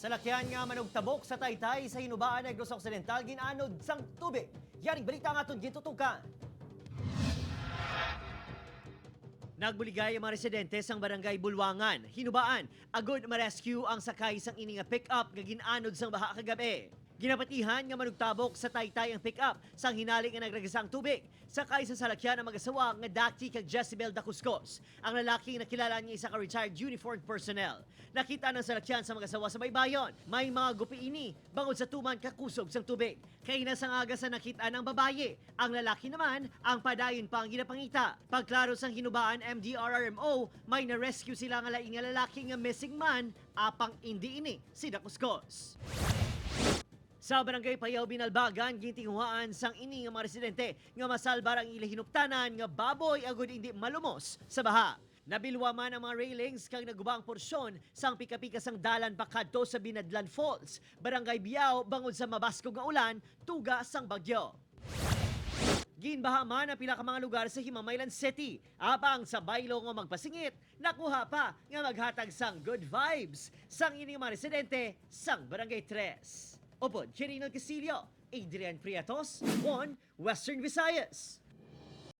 Salakyan nga manugtabok sa Taytay sa Hinubaan Negros Occidental ginanod sang tubig. Yaring balita nga aton gitutukan. Nagbuligay ang mga residente sang barangay Bulwangan, Hinubaan, agod ma-rescue ang sakay sang ini nga pick-up nga ginanod sang baha kagabi. Ginapatihan nga manugtabok sa Taytay ang pick-up sang hinaling nga nagragasang tubig. Sakay sa salakyan ang mag-asawa nga Daki kag Jezebel Dakuscos. Ang lalaki nakilala niya isa ka retired uniformed personnel. Nakita ng salakyan sa mag-asawa sa baybayon. May mga gupi ini bangod sa tuman kakusog sang tubig. Kay nasang aga sa nakita ng babaye. Ang lalaki naman ang padayon pa ang ginapangita. Pagklaro sang Hinubaan MDRRMO, may na-rescue sila nga laing nga lalaki nga missing man apang hindi ini si Dakuscos. Sa barangay Payaw Binalbagan, gintinguhaan sang ini nga mga residente nga masalbar ang ila hinuptanan nga baboy agud hindi malumos sa baha. Nabilwa man ang mga railings kag naguba ang porsyon sang pika-pika sang dalan pakadto sa Binadlan Falls, barangay Biao bangod sa mabaskog nga ulan tuga sang bagyo. Ginbaha man ang pila ka mga lugar sa Himamaylan City. Apang sa baylo nga magpasingit, nakuha pa nga maghatag sang good vibes sang ini mga residente sang barangay 3. Upod, Chirino Castillo, Adrian Prietos, 1 Western Visayas.